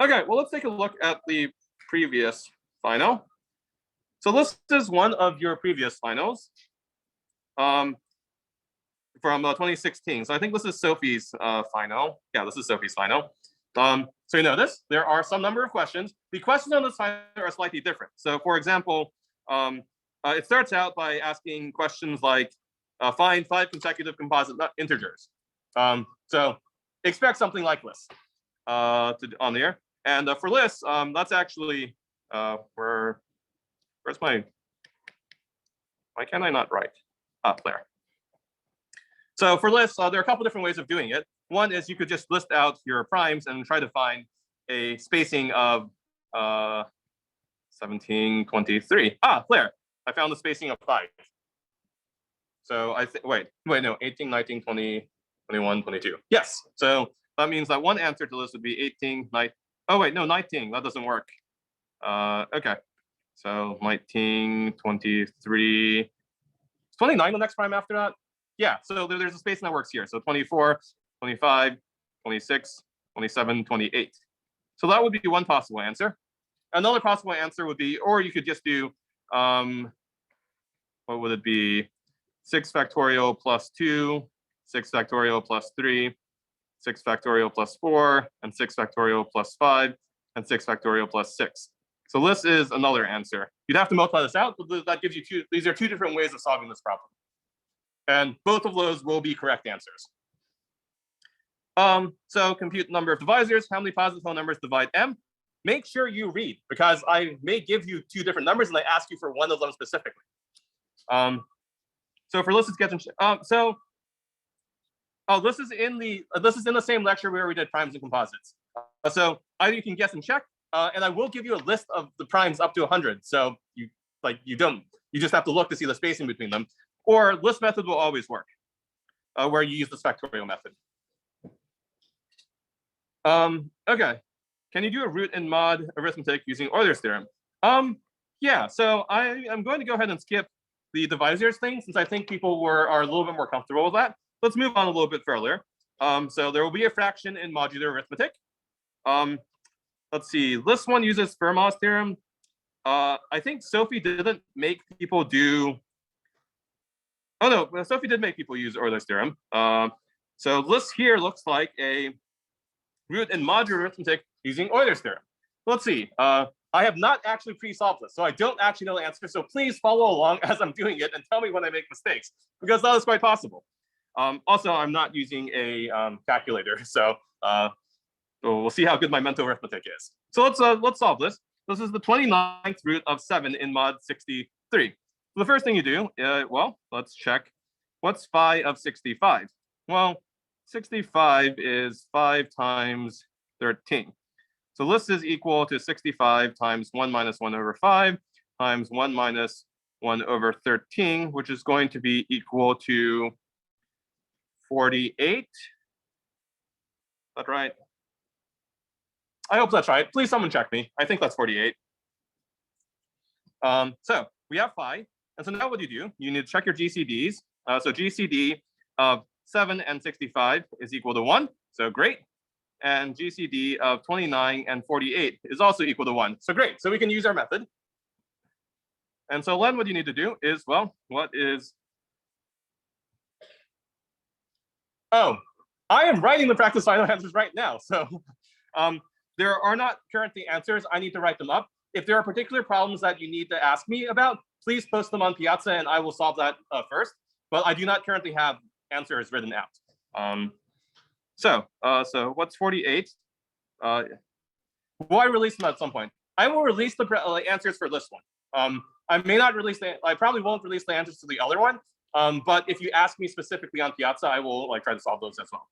Okay, well, let's take a look at the previous final. So this is one of your previous finals from 2016. So I think this is Sophie's final. Yeah, this is Sophie's final. So you notice there are some number of questions. The questions on this final are slightly different. So for example, it starts out by asking questions like, find 5 consecutive composite integers. So expect something like this on there. And for lists, that's actually where's my, why can't I not write? There. So for lists, there are a couple different ways of doing it. One is you could just list out your primes and try to find a spacing of 17, 23. There, I found the spacing of 5. So I think, wait, no, 18, 19, 20, 21, 22. Yes, so that means that one answer to this would be 18, 19. Oh wait, no, 19, that doesn't work. Okay, so 19, 23, is 29 the next prime after that? Yeah, so there's a spacing that works here. So 24, 25, 26, 27, 28. So that would be one possible answer. Another possible answer would be, or you could just do, what would it be? 6 factorial plus 2, 6 factorial plus 3, 6 factorial plus 4, and 6 factorial plus 5, and 6 factorial plus 6. So this is another answer. You'd have to multiply this out, but that gives you two, these are two different ways of solving this problem. And both of those will be correct answers. So compute the number of divisors. How many positive whole numbers divide m? Make sure you read, because I may give you 2 different numbers and I ask you for one of them specifically. So for let's get them. This is in the same lecture where we did primes and composites. So either you can guess and check, and I will give you a list of the primes up to 100. So you just have to look to see the spacing between them. Or list method will always work, where you use the factorial method. Okay, can you do a root in mod arithmetic using Euler's theorem? Yeah, so I'm going to go ahead and skip the divisors thing, since I think people are a little bit more comfortable with that. Let's move on a little bit further. So there will be a fraction in modular arithmetic. Let's see, this one uses Fermat's theorem. I think Sophie didn't make people do, oh no, Sophie did make people use Euler's theorem. So this here looks like a root in modular arithmetic using Euler's theorem. Let's see, I have not actually pre-solved this, so I don't actually know the answer. So please follow along as I'm doing it and tell me when I make mistakes, because that is quite possible. Also, I'm not using a calculator, so we'll see how good my mental arithmetic is. So let's solve this. This is the 29th root of 7 in mod 63. So the first thing you do, well, let's check. What's phi of 65? Well, 65 is 5 times 13. So this is equal to 65 times 1 minus 1 over 5 times 1 minus 1 over 13, which is going to be equal to 48. Is that right? I hope that's right. Please someone check me. I think that's 48. So we have phi. And so now what do? You need to check your GCDs. So GCD of 7 and 65 is equal to 1. So great. And GCD of 29 and 48 is also equal to 1. So great. So we can use our method. And so then what you need to do is, well, what is... Oh, I am writing the practice final answers right now. So there are not currently answers. I need to write them up. If there are particular problems that you need to ask me about, please post them on Piazza and I will solve that first. But I do not currently have answers written out. So what's 48? Will I release them at some point? I will release the answers for this one. I may not release I probably won't release the answers to the other one. But if you ask me specifically on Piazza, I will try to solve those as well.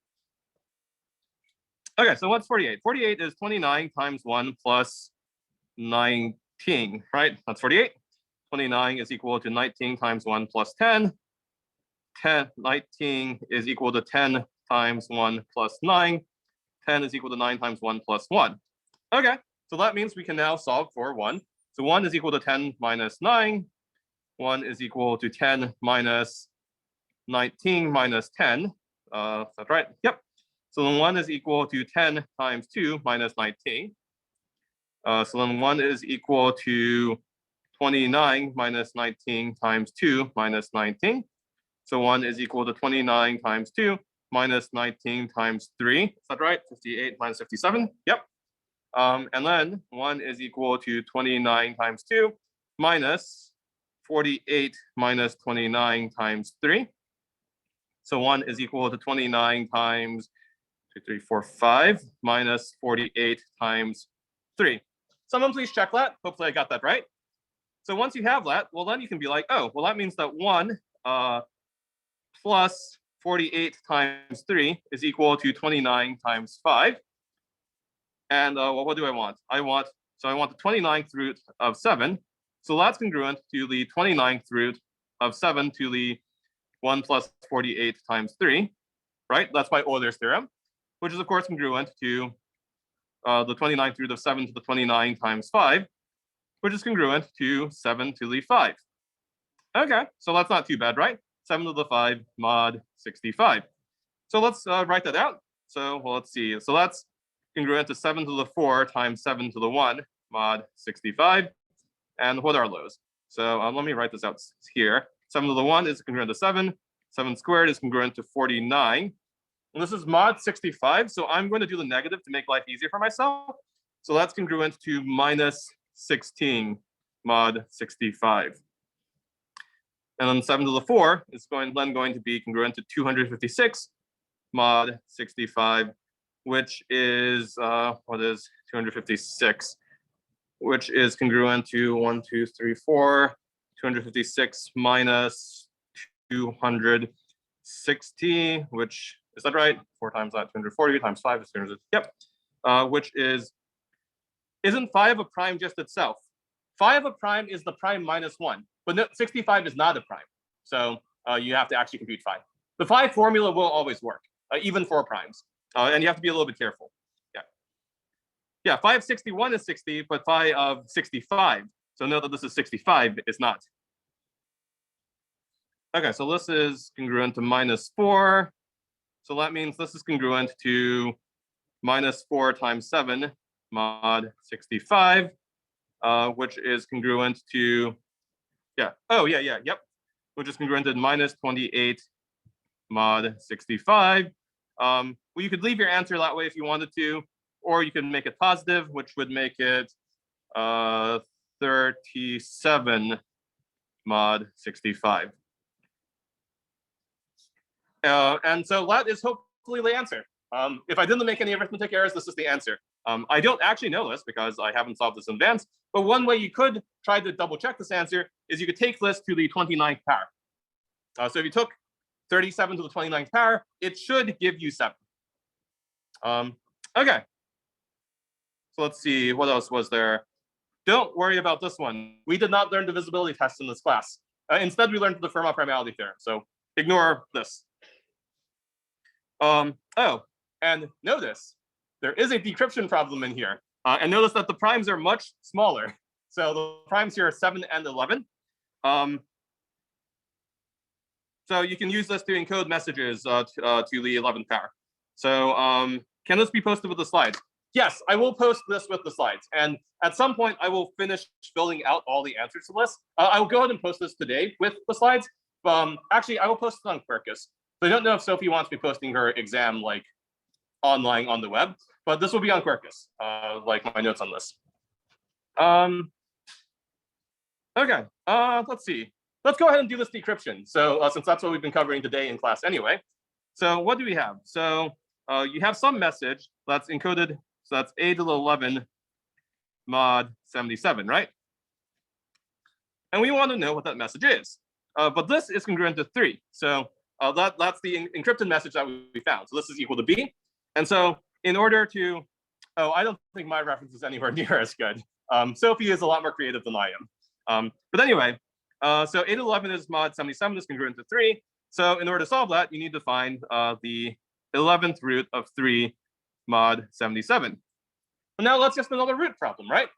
Okay, so what's 48? 48 is 29 times 1 plus 19, right? That's 48. 29 is equal to 19 times 1 plus 10. 19 is equal to 10 times 1 plus 9. 10 is equal to 9 times 1 plus 1. Okay, so that means we can now solve for 1. So 1 is equal to 10 minus 9. 1 is equal to 10 minus 19 minus 10. Is that right? Yep. So then 1 is equal to 10 times 2 minus 19. So then 1 is equal to 29 minus 19 times 2 minus 19. So 1 is equal to 29 times 2 minus 19 times 3. Is that right? 58 minus 57. Yep. And then 1 is equal to 29 times 2 minus 48 minus 29 times 3. So 1 is equal to 29 times 2, 3, 4, 5 minus 48 times 3. Someone please check that. Hopefully I got that right. So once you have that, well, then you can be like, oh, well, that means that 1 plus 48 times 3 is equal to 29 times 5. And well, what do I want? I want the 29th root of 7. So that's congruent to the 29th root of 7 to the 1 plus 48 times 3, right? That's by Euler's theorem, which is, of course, congruent to the 29th root of 7 to the 29 times 5, which is congruent to 7 to the 5. Okay, so that's not too bad, right? 7 to the 5 mod 65. So let's write that out. So, well, let's see. So that's congruent to 7 to the 4 times 7 to the 1 mod 65. And what are those? So let me write this out here. 7 to the 1 is congruent to 7. 7 squared is congruent to 49. And this is mod 65. So I'm going to do the negative to make life easier for myself. So that's congruent to minus 16 mod 65. And then 7 to the 4 is then going to be congruent to 256 mod 65, which is, what is 256? Which is congruent to 1, 2, 3, 4, 256 minus 260, which, is that right? 4 times that, 240 times 5 is 200, yep. Which is, isn't 5 a prime just itself? 5 a prime is the prime minus 1, but no, 65 is not a prime. So you have to actually compute 5. The 5 formula will always work, even for primes. And you have to be a little bit careful. Yeah, phi of 61 is 60, but phi of 65. So note that this is 65, is not. Okay, so this is congruent to minus 4. So that means this is congruent to minus 4 times 7 mod 65, which is congruent to, yep, which is congruent to minus 28 mod 65. Well, you could leave your answer that way if you wanted to, or you can make it positive, which would make it 37 mod 65. And so that is hopefully the answer. If I didn't make any arithmetic errors, this is the answer. I don't actually know this because I haven't solved this in advance, but one way you could try to double check this answer is you could take this to the 29th power. So if you took 37 to the 29th power, it should give you 7. Okay. So let's see, what else was there? Don't worry about this one. We did not learn divisibility tests in this class. Instead, we learned the Fermat primality theorem. So ignore this. Oh, and notice there is a decryption problem in here. And notice that the primes are much smaller. So the primes here are 7 and 11. So you can use this to encode messages to the 11th power. So can this be posted with the slides? Yes, I will post this with the slides. And at some point, I will finish filling out all the answers to this. I will go ahead and post this today with the slides. Actually, I will post it on Quercus. So I don't know if Sophie wants me posting her exam like online on the web, but this will be on Quercus, like my notes on this. Okay, let's see. Let's go ahead and do this decryption. So since that's what we've been covering today in class anyway. So what do we have? So you have some message that's encoded. So that's A to the 11 mod 77, right? And we want to know what that message is. But this is congruent to 3. So that's the encrypted message that we found. So this is equal to B. And so in order to, I don't think my reference is anywhere near as good. Sophie is a lot more creative than I am. But anyway, so A to 11 is mod 77 is congruent to 3. So in order to solve that, you need to find the 11th root of 3 mod 77. And now let's just another root problem, right?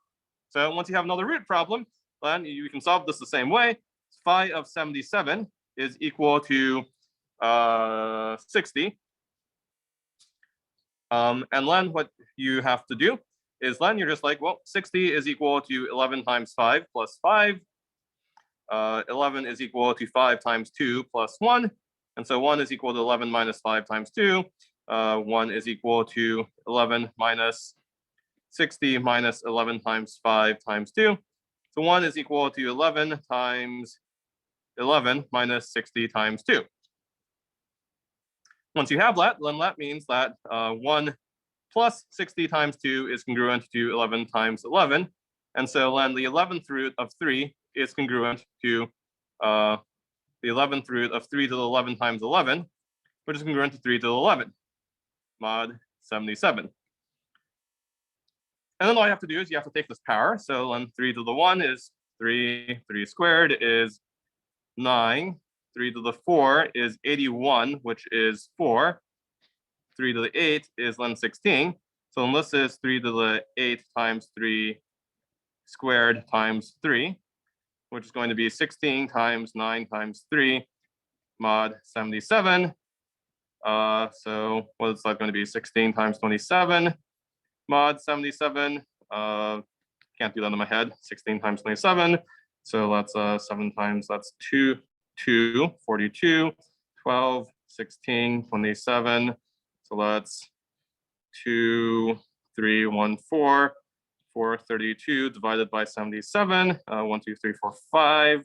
So once you have another root problem, then you can solve this the same way. Phi of 77 is equal to 60. And then what you have to do is then you're just like, well, 60 is equal to 11 times 5 plus 5. 11 is equal to 5 times 2 plus 1. And so 1 is equal to 11 minus 5 times 2. 1 is equal to 11 minus 60 minus 11 times 5 times 2. So 1 is equal to 11 times 11 minus 60 times 2. Once you have that, then that means that 1 plus 60 times 2 is congruent to 11 times 11. And so then the 11th root of 3 is congruent to the 11th root of 3 to the 11 times 11, which is congruent to 3 to the 11, mod 77. And then all you have to do is you have to take this power. So then 3 to the 1 is 3, 3 squared is 9, 3 to the 4 is 81, which is 4. 3 to the 8 is then 16. So then this is 3 to the 8 times 3 squared times 3, which is going to be 16 times 9 times 3, mod 77. So what is that going to be? 16 times 27, mod 77. Can't do that in my head. 16 times 27. So that's 7 times, that's 2, 42, 12, 16, 27. So that's 2, 3, 1, 4. 432 divided by 77. 1, 2, 3, 4, 5.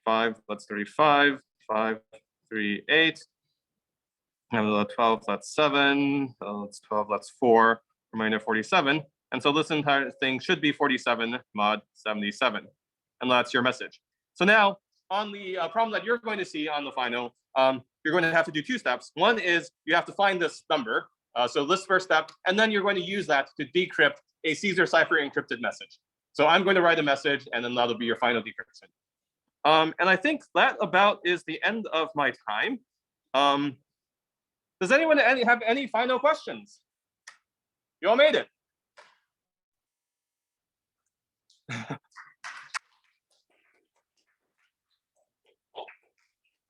5, that's 35. 5, 3, 8. And 12, that's 7. That's 12, that's 4. Remainder 47. And so this entire thing should be 47 mod 77. And that's your message. So now on the problem that you're going to see on the final, you're going to have to do 2 steps. One is you have to find this number. So this first step, and then you're going to use that to decrypt a Caesar cipher encrypted message. So I'm going to write a message, and then that'll be your final decryption. And I think that about is the end of my time. Does anyone have any final questions? You all made it.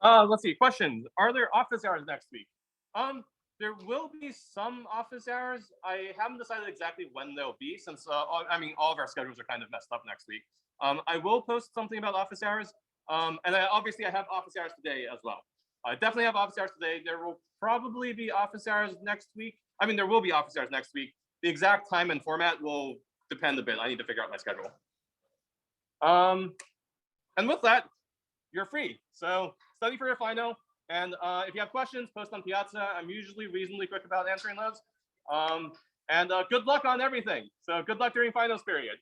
Let's see, questions. Are there office hours next week? There will be some office hours. I haven't decided exactly when they'll be, since I mean, all of our schedules are kind of messed up next week. I will post something about office hours, and obviously I have office hours today as well. I definitely have office hours today. There will probably be office hours next week. I mean, there will be office hours next week. The exact time and format will depend a bit. I need to figure out my schedule. And with that, you're free. So study for your final. And if you have questions, post on Piazza. I'm usually reasonably quick about answering those. And good luck on everything. So good luck during finals period.